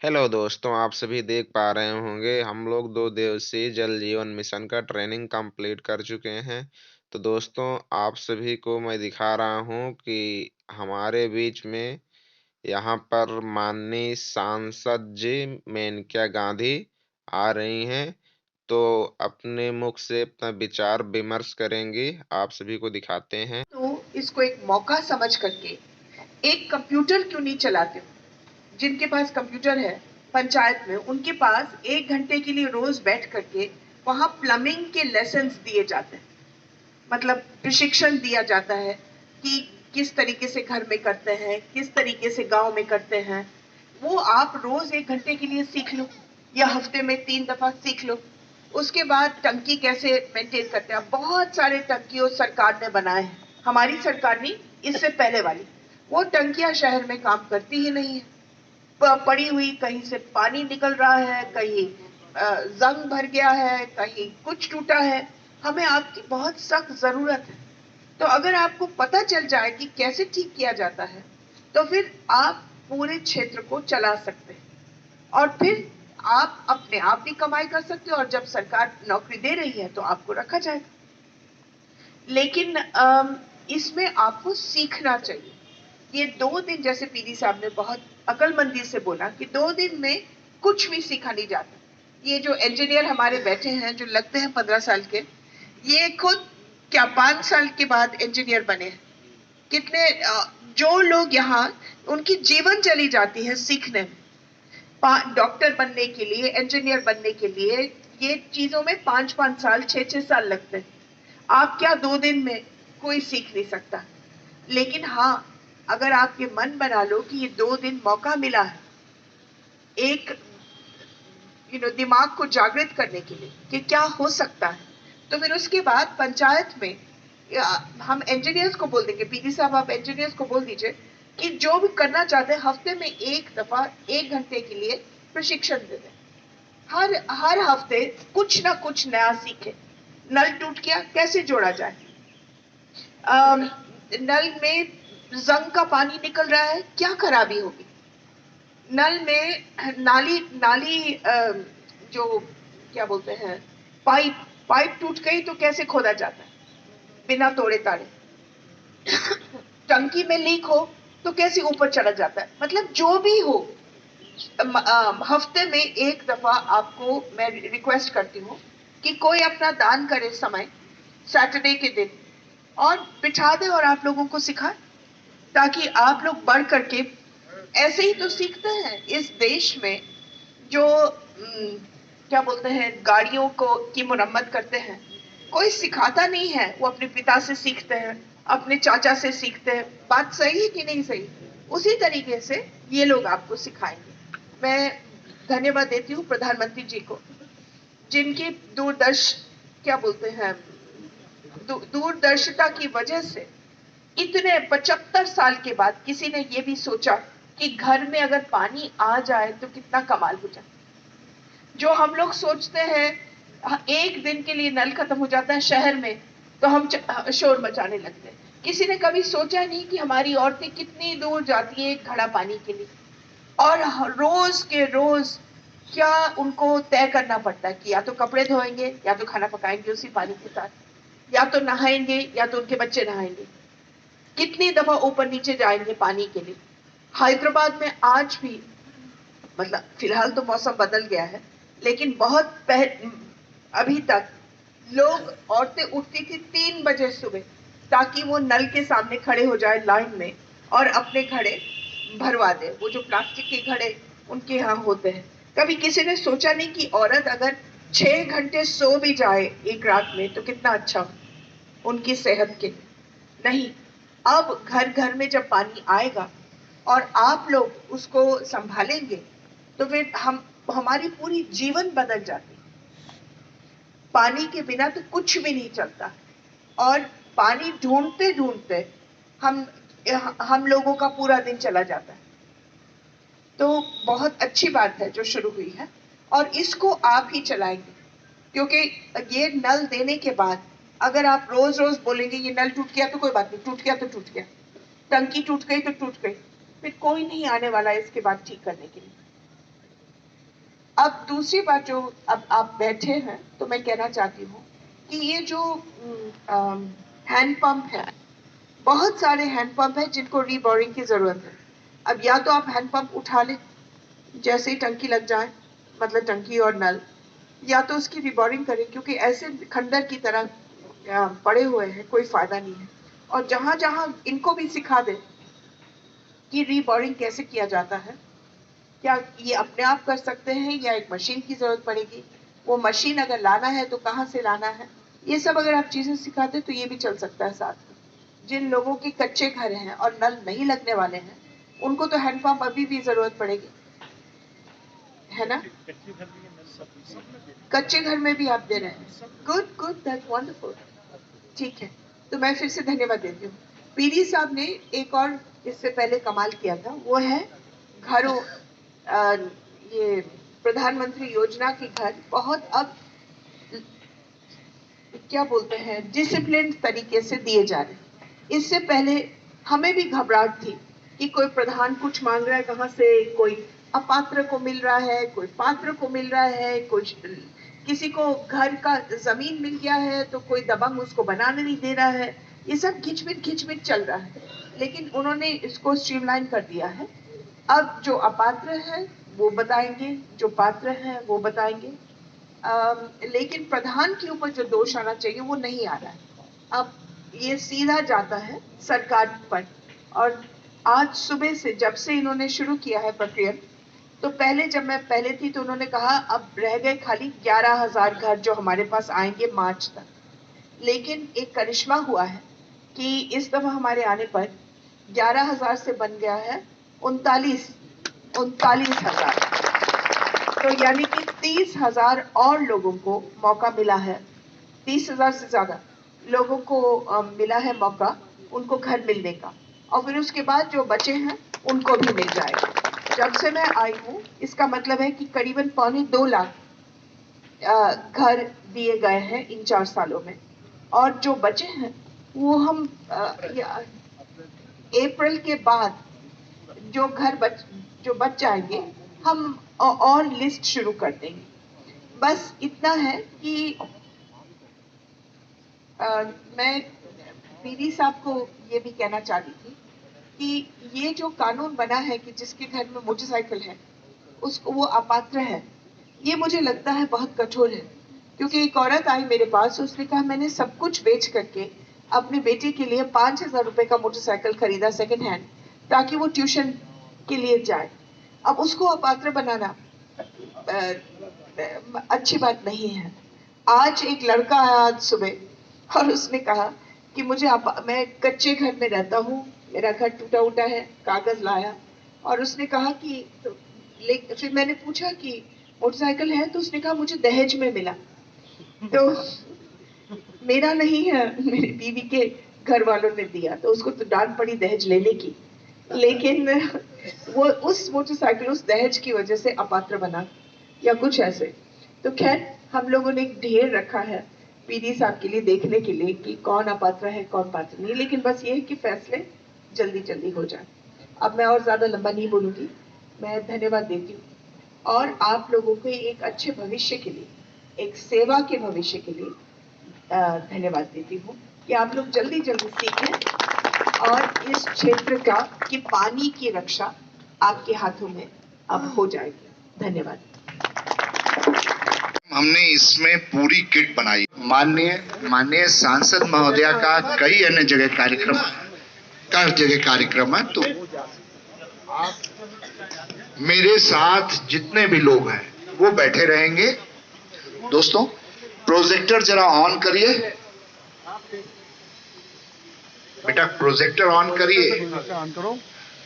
Hello दोस्तों, आप सभी देख पा रहे होंगे हम लोग 2 दिवसीय जल जीवन मिशन का ट्रेनिंग कंप्लीट कर चुके हैं। तो दोस्तों, आप सभी को मैं दिखा रहा हूँ कि हमारे बीच में यहाँ पर माननीय सांसद जी मेनका गांधी आ रही हैं, तो अपने मुख से अपना विचार विमर्श करेंगी। आप सभी को दिखाते हैं। तो इसको एक मौका समझ करके एक कंप्यूटर क्यों नहीं चलाते हो? जिनके पास कंप्यूटर है पंचायत में, उनके पास 1 घंटे के लिए रोज बैठ करके वहां प्लम्बिंग के लेसन्स दिए जाते हैं। मतलब प्रशिक्षण दिया जाता है कि किस तरीके से घर में करते हैं, किस तरीके से गांव में करते हैं। वो आप रोज 1 घंटे के लिए सीख लो या हफ्ते में 3 दफा सीख लो। उसके बाद टंकी कैसे मेंटेन करते हैं, बहुत सारे टंकियों सरकार ने बनाए हैं। हमारी सरकार नहीं, इससे पहले वाली। वो टंकियां शहर में काम करती ही नहीं है, पड़ी हुई, कहीं से पानी निकल रहा है, कहीं जंग भर गया है, कहीं कुछ टूटा है। हमें आपकी बहुत सख्त जरूरत है। तो अगर आपको पता चल जाए कि कैसे ठीक किया जाता है, तो फिर आप पूरे क्षेत्र को चला सकते हैं और फिर आप अपने आप भी कमाई कर सकते हो, और जब सरकार नौकरी दे रही है तो आपको रखा जाएगा। लेकिन इसमें आपको सीखना चाहिए। ये 2 दिन, जैसे पीडी साहब ने बहुत अकलमंदी से बोला कि 2 दिन में कुछ भी सीखा नहीं जाता। ये जो इंजीनियर हमारे बैठे हैं, जो लगते हैं 15 साल के, ये खुद क्या 5 साल के बाद इंजीनियर बने हैं। कितने जो लोग यहाँ, उनकी जीवन चली जाती है सीखने में। डॉक्टर बनने के लिए, इंजीनियर बनने के लिए ये चीजों में 5-5 साल, 6-6 साल लगते हैं। आप क्या 2 दिन में कोई सीख नहीं सकता। लेकिन हाँ, अगर आप ये मन बना लो कि ये 2 दिन मौका मिला है एक दिमाग को जागृत करने के लिए कि क्या हो सकता है, तो फिर उसके बाद पंचायत में हम इंजीनियर्स को बोल देंगे, पीडी साहब आप इंजीनियर्स को बोल दीजिए कि जो भी करना चाहते हैं हफ्ते में 1 दफा 1 घंटे के लिए प्रशिक्षण दे दें। हर हर हफ्ते कुछ ना कुछ नया सीखे। नल टूट गया, कैसे जोड़ा जाए। नल में जंग का पानी निकल रहा है, क्या खराबी होगी। नल में नाली नाली जो क्या बोलते हैं, पाइप पाइप टूट गई तो कैसे खोदा जाता है बिना तोड़े ताड़े। टंकी में लीक हो तो कैसे ऊपर चढ़ा जाता है। मतलब जो भी हो, हफ्ते में 1 दफा आपको मैं रिक्वेस्ट करती हूँ कि कोई अपना दान करे समय, सैटरडे के दिन, और बिठा दे और आप लोगों को सिखाए, ताकि आप लोग बढ़ करके ऐसे ही तो सीखते हैं इस देश में। जो क्या बोलते हैं, गाड़ियों को की मुरम्मत करते हैं, कोई सिखाता नहीं है। वो अपने पिता से सीखते हैं, अपने चाचा से सीखते हैं। बात सही है कि नहीं सही? उसी तरीके से ये लोग आपको सिखाएंगे। मैं धन्यवाद देती हूँ प्रधानमंत्री जी को, जिनकी दूरदर्श क्या बोलते हैं, दूरदर्शिता की वजह से इतने 75 साल के बाद किसी ने ये भी सोचा कि घर में अगर पानी आ जाए तो कितना कमाल हो जाए। जो हम लोग सोचते हैं 1 दिन के लिए नल खत्म हो जाता है शहर में, तो हम शोर मचाने लगते हैं। किसी ने कभी सोचा नहीं कि हमारी औरतें कितनी दूर जाती है एक घड़ा पानी के लिए, और रोज के रोज क्या उनको तय करना पड़ता है कि या तो कपड़े धोएंगे, या तो खाना पकाएंगे उसी पानी के साथ, या तो नहाएंगे, या तो उनके बच्चे नहाएंगे। कितनी दफा ऊपर नीचे जाएंगे पानी के लिए। हैदराबाद में आज भी, मतलब फिलहाल तो मौसम बदल गया है, लेकिन अभी तक लोग, औरतें उठती थी 3 बजे सुबह, ताकि वो नल के सामने खड़े हो जाए लाइन में और अपने घड़े भरवा दे। वो जो प्लास्टिक के घड़े उनके यहाँ होते हैं। कभी किसी ने सोचा नहीं कि औरत अगर 6 घंटे सो भी जाए एक रात में तो कितना अच्छा हो उनकी सेहत के लिए। नहीं, अब घर घर में जब पानी आएगा और आप लोग उसको संभालेंगे, तो फिर हमारी पूरी जीवन बदल जाती है। पानी के बिना तो कुछ भी नहीं चलता, और पानी ढूंढते ढूंढते हम हम लोगों का पूरा दिन चला जाता है। तो बहुत अच्छी बात है जो शुरू हुई है, और इसको आप ही चलाएंगे, क्योंकि ये नल देने के बाद अगर आप रोज रोज बोलेंगे ये नल टूट गया तो कोई बात नहीं, टूट गया तो टूट गया, टंकी टूट गई तो टूट गई, फिर कोई नहीं आने वाला है इसके बाद ठीक करने के लिए। अब दूसरी बात जो अब आप बैठे हैं तो मैं कहना चाहती हूँ कि ये जो हैंड पंप है, बहुत सारे हैंड पंप है जिनको रीबोरिंग की जरूरत है। अब या तो आप हैंड पंप उठा लें जैसे ही टंकी लग जाए, मतलब टंकी और नल, या तो उसकी रीबोरिंग करें, क्योंकि ऐसे खंडर की तरह पड़े हुए हैं, कोई फायदा नहीं है। और जहां जहां इनको भी सिखा दे कि रीबोरिंग कैसे किया जाता है, क्या ये अपने आप कर सकते हैं या एक मशीन की जरूरत पड़ेगी, वो मशीन अगर लाना है तो कहाँ से लाना है, ये सब अगर आप चीजें सिखाते तो ये भी चल सकता है साथ में। जिन लोगों के कच्चे घर हैं और नल नहीं लगने वाले हैं, उनको तो हैंडपंप अभी भी जरूरत पड़ेगी, है ना? कच्चे घर में भी आप दे रहे हैं। Good good, that wonderful. ठीक है, तो मैं फिर से धन्यवाद देती हूँ। पीडी साहब ने एक और इससे पहले कमाल किया था, वो है घरों, ये प्रधानमंत्री योजना के घर बहुत अब क्या बोलते हैं, डिसिप्लिन तरीके से दिए जा रहे हैं। इससे पहले हमें भी घबराहट थी कि कोई प्रधान कुछ मांग रहा है कहाँ से, कोई अपात्र को मिल रहा है, कोई पात्र को मिल रहा है, कुछ किसी को घर का जमीन मिल गया है तो कोई दबंग उसको बनाने नहीं दे रहा है। ये सब खिचमिच चल रहा है, लेकिन उन्होंने इसको स्ट्रीमलाइन कर दिया है। अब जो अपात्र है वो बताएंगे, जो पात्र है वो बताएंगे। लेकिन प्रधान के ऊपर जो दोष आना चाहिए वो नहीं आ रहा है। अब ये सीधा जाता है सरकार पर। और आज सुबह से जब से इन्होंने शुरू किया है प्रक्रिया, तो पहले जब मैं पहले थी तो उन्होंने कहा अब रह गए खाली 11,000 घर जो हमारे पास आएंगे मार्च तक। लेकिन एक करिश्मा हुआ है कि इस दफा हमारे आने पर 11,000 से बन गया है 39,000। तो यानी कि 30,000 और लोगों को मौका मिला है, 30,000 से ज्यादा लोगों को मिला है मौका उनको घर मिलने का। और फिर उसके बाद जो बचे हैं उनको भी मिल जाएगा। जब से मैं आई हूँ इसका मतलब है कि करीबन 2.25 लाख घर दिए गए हैं इन 4 सालों में। और जो बचे हैं वो हम अप्रैल के बाद जो जो बच जाएंगे हम और लिस्ट शुरू कर देंगे। बस इतना है कि मैं पीडी साहब को ये भी कहना चाहती थी कि ये जो कानून बना है कि जिसके घर में मोटरसाइकिल है उसको वो अपात्र है, ये मुझे लगता है बहुत कठोर है। क्योंकि एक औरत आई मेरे पास, उसने कहा मैंने सब कुछ बेच करके अपने बेटे के लिए 5,000 रुपए का मोटरसाइकिल खरीदा सेकेंड हैंड, ताकि वो ट्यूशन के लिए जाए। अब उसको अपात्र बनाना अच्छी बात नहीं है। आज एक लड़का आया आज सुबह और उसने कहा कि मैं कच्चे घर में रहता हूँ, मेरा घर टूटा उटा है, कागज लाया। और उसने कहा कि फिर मैंने पूछा कि मोटरसाइकिल है, तो उसने कहा मुझे दहेज में मिला। तो मेरा नहीं है, मेरी बीवी के घर वालों ने दिया, तो उसको तो डांट पड़ी दहेज लेने की। लेकिन वो उस मोटरसाइकिल उस दहेज की वजह से अपात्र बना या कुछ ऐसे। तो खैर हम लोगों ने एक ढेर रखा है पीडी साहब के लिए देखने के लिए कि कौन अपात्र है कौन पात्र नहीं, लेकिन बस ये है कि फैसले जल्दी जल्दी हो जाए। अब मैं और ज्यादा लंबा नहीं बोलूंगी, मैं धन्यवाद देती हूँ। और आप लोगों के एक अच्छे भविष्य के लिए, एक सेवा के भविष्य के लिए धन्यवाद देती हूँ कि आप लोग जल्दी जल्दी सीखें और इस क्षेत्र का कि पानी की रक्षा आपके हाथों में अब हो जाएगी। धन्यवाद। हमने इसमें पूरी किट बनाई। माननीय सांसद महोदया का कई अन्य जगह कार्यक्रम है, तो मेरे साथ जितने भी लोग हैं वो बैठे रहेंगे। दोस्तों प्रोजेक्टर जरा ऑन करिए, बेटा प्रोजेक्टर ऑन करिए। ऑन करो,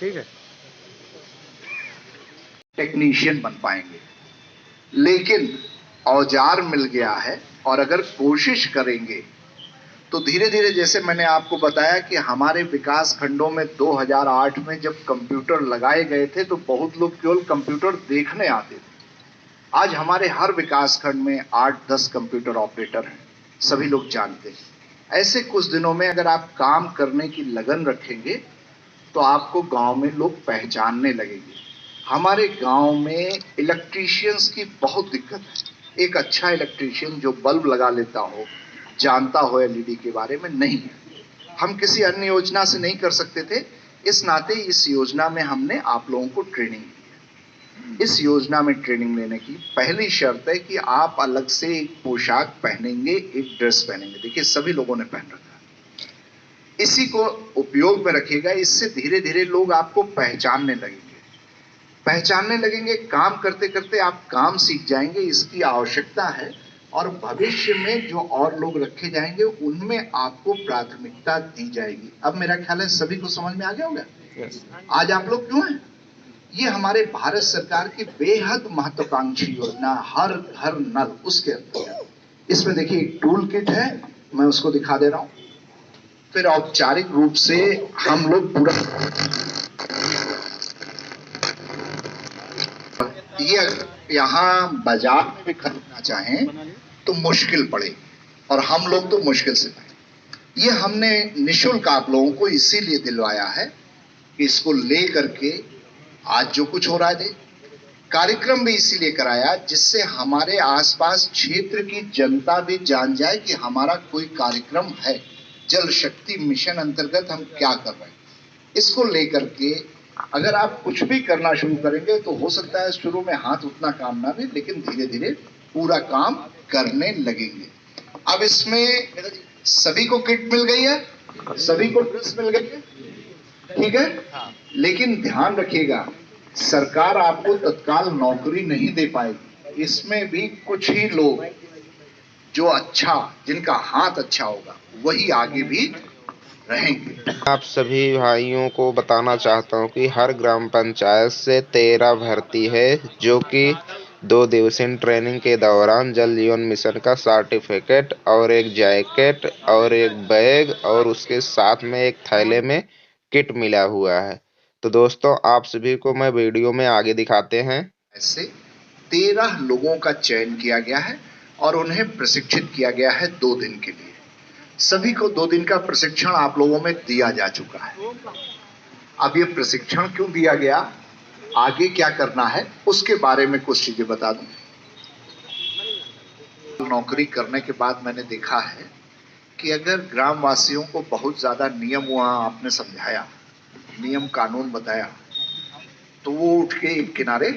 ठीक है। टेक्नीशियन बन पाएंगे, लेकिन औजार मिल गया है और अगर कोशिश करेंगे तो धीरे धीरे, जैसे मैंने आपको बताया कि हमारे विकास खंडों में 2008 में जब कंप्यूटर लगाए गए थे तो बहुत लोग केवल कंप्यूटर देखने आते थे। आज हमारे हर विकास खंड में 8-10 कंप्यूटर ऑपरेटर हैं, सभी लोग जानते हैं। ऐसे कुछ दिनों में अगर आप काम करने की लगन रखेंगे तो आपको गांव में लोग पहचानने लगेंगे। हमारे गांव में इलेक्ट्रीशियंस की बहुत दिक्कत है। एक अच्छा इलेक्ट्रीशियन जो बल्ब लगा लेता हो, जानता हो एलईडी के बारे में, नहीं है। हम किसी अन्य योजना से नहीं कर सकते थे, इस नाते इस योजना में हमने आप लोगों को ट्रेनिंग दी है। इस योजना में ट्रेनिंग लेने की पहली शर्त है कि आप अलग से एक पोशाक पहनेंगे, एक ड्रेस पहनेंगे। देखिए सभी लोगों ने पहन रखा है, इसी को उपयोग में रखिएगा। इससे धीरे धीरे लोग आपको पहचानने लगेंगे, काम करते करते आप काम सीख जाएंगे, इसकी आवश्यकता है। और भविष्य में जो और लोग रखे जाएंगे उनमें आपको प्राथमिकता दी जाएगी। अब मेरा ख्याल है सभी को समझ में आ गया होगा। आज आप लोग क्यों हैं? ये हमारे भारत सरकार की बेहद महत्वाकांक्षी योजना हर घर नल, उसके अंतर्गत इसमें देखिए एक टूल किट है, मैं उसको दिखा दे रहा हूं। फिर औपचारिक रूप से हम लोग पूरा ये यहाँ बाजार में भी खरीदना चाहें तो मुश्किल पड़ेगी, और हम लोग तो मुश्किल से पाए। ये हमने निःशुल्क आप लोगों को इसीलिए दिलवाया है कि इसको ले करके आज जो कुछ हो रहा है, कार्यक्रम भी इसीलिए कराया जिससे हमारे आसपास क्षेत्र की जनता भी जान जाए कि हमारा कोई कार्यक्रम है। जल शक्ति मिशन अंतर्गत हम क्या कर रहे हैं, इसको लेकर के अगर आप कुछ भी करना शुरू करेंगे तो हो सकता है शुरू में हाथ उतना काम ना भी, लेकिन धीरे धीरे पूरा काम करने लगेंगे। अब इसमें सभी को किट मिल गई है, सभी को ड्रेस मिल गई है, ठीक है। लेकिन ध्यान रखिएगा, सरकार आपको तत्काल नौकरी नहीं दे पाएगी। इसमें भी कुछ ही लोग जो अच्छा, जिनका हाथ अच्छा होगा वही आगे भी रहेंगे। आप सभी भाइयों को बताना चाहता हूं कि हर ग्राम पंचायत से 13 भर्ती है, जो कि 2 दिवसीय ट्रेनिंग के दौरान जल जीवन मिशन का सर्टिफिकेट और एक जैकेट और एक बैग और उसके साथ में एक थैले में किट मिला हुआ है। तो दोस्तों आप सभी को मैं वीडियो में आगे दिखाते हैं। ऐसे 13 लोगों का चयन किया गया है और उन्हें प्रशिक्षित किया गया है 2 दिन के लिए। सभी को 2 दिन का प्रशिक्षण आप लोगों में दिया जा चुका है। अब ये प्रशिक्षण क्यों दिया गया, आगे क्या करना है, उसके बारे में कुछ चीजें बता दूं। नौकरी करने के बाद मैंने देखा है कि अगर ग्रामवासियों को बहुत ज्यादा नियम वहां आपने समझाया, नियम कानून बताया, तो वो उठ के एक किनारे।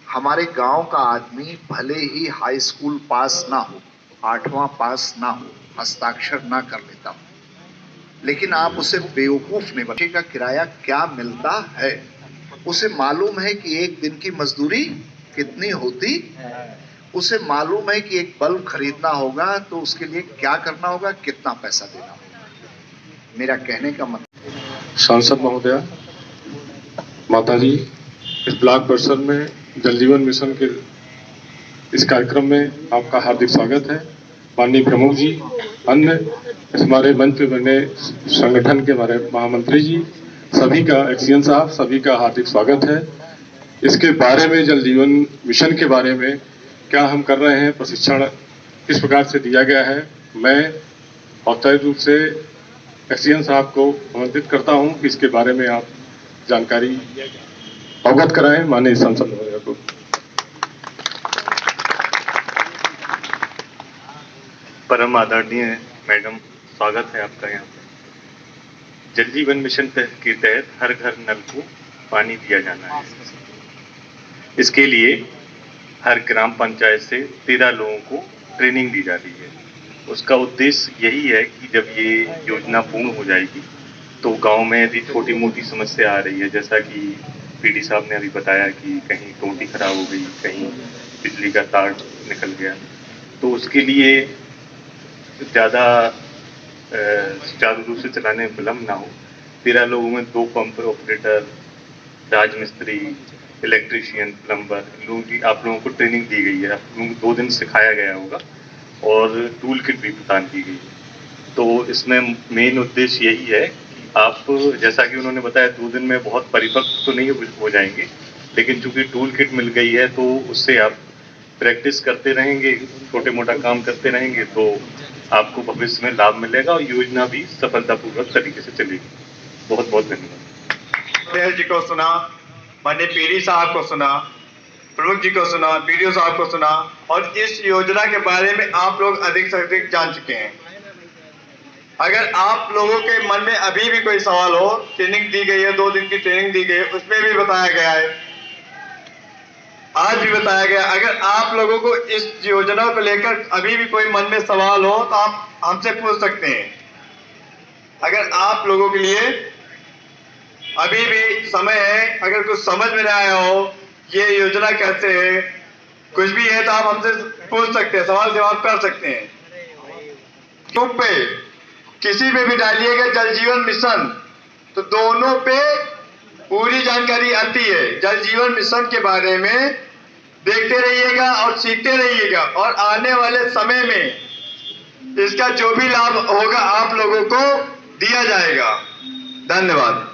हमारे गांव का आदमी भले ही हाई स्कूल पास ना हो, 8वां पास ना हो, हस्ताक्षर ना कर लेता हो, लेकिन आप उसे बेवकूफ नहीं बने। का किराया क्या मिलता है, उसे मालूम है कि एक दिन की मजदूरी कितनी होती, उसे मालूम है कि एक बल्ब खरीदना होगा तो उसके लिए क्या करना होगा, कितना पैसा देना होगा। मेरा कहने का मतलब, सांसद महोदया, माताजी, इस ब्लॉक परिसर में जल जीवन मिशन के इस कार्यक्रम में आपका हार्दिक स्वागत है। माननीय प्रमुख जी, अन्य हमारे मंच पे बने संगठन के हमारे महामंत्री जी, सभी का, एक्सीएन साहब, सभी का हार्दिक स्वागत है। इसके बारे में, जल जीवन मिशन के बारे में क्या हम कर रहे हैं, प्रशिक्षण किस प्रकार से दिया गया है, मैं औपचारिक रूप से एक्सीएन साहब को आमंत्रित करता हूं कि इसके बारे में आप जानकारी अवगत कराएं। माननीय सांसद महोदय को। परम आदरणीय मैडम, स्वागत है आपका यहाँ पे। जल जीवन मिशन के तहत हर घर नल को पानी दिया जाना है। इसके लिए हर ग्राम पंचायत से 13 लोगों को ट्रेनिंग दी जा रही है। उसका उद्देश्य यही है कि जब ये योजना पूर्ण हो जाएगी तो गांव में यदि छोटी मोटी समस्या आ रही है, जैसा कि पीडी साहब ने अभी बताया कि कहीं टोंटी खराब हो गई, कहीं बिजली का तार निकल गया, तो उसके लिए ज़्यादा सुचारू रूप से चलाने में विलम्ब ना हो। 13 लोगों में 2 पंप ऑपरेटर, राजमिस्त्री, इलेक्ट्रीशियन, प्लम्बर, लोगों की आप लोगों को ट्रेनिंग दी गई है। आप लोगों को 2 दिन सिखाया गया होगा और टूल किट भी प्रदान की गई है। तो इसमें मेन उद्देश्य यही है कि आप, जैसा कि उन्होंने बताया, 2 दिन में बहुत परिपक्व तो नहीं हो जाएंगे, लेकिन चूंकि टूल किट मिल गई है तो उससे आप प्रैक्टिस करते रहेंगे, छोटे मोटा काम करते रहेंगे, तो आपको भविष्य में लाभ मिलेगा और योजना भी सफलतापूर्वक तरीके से चलेगी। बहुत बहुत धन्यवाद। जी को सुना माननीय पीडी साहब को सुना, प्रमुख जी को सुना, बीडीओ साहब को सुना, और इस योजना के बारे में आप लोग अधिक से अधिक जान चुके हैं। अगर आप लोगों के मन में अभी भी कोई सवाल हो, ट्रेनिंग दी गई है, 2 दिन की ट्रेनिंग दी गई है, उसमें भी बताया गया है, आज भी बताया गया। अगर आप लोगों को इस योजना को लेकर अभी भी कोई मन में सवाल हो तो आप हमसे पूछ सकते हैं। अगर आप लोगों के लिए अभी भी समय है, अगर कुछ समझ में ना आया हो, ये योजना कैसे है, कुछ भी है, तो आप हमसे पूछ सकते हैं, सवाल जवाब कर सकते हैं। यूट्यूब पे किसी पे भी डालिएगा जल जीवन मिशन, तो दोनों पे पूरी जानकारी आती है। जल जीवन मिशन के बारे में देखते रहिएगा और सीखते रहिएगा, और आने वाले समय में इसका जो भी लाभ होगा आप लोगों को दिया जाएगा। धन्यवाद।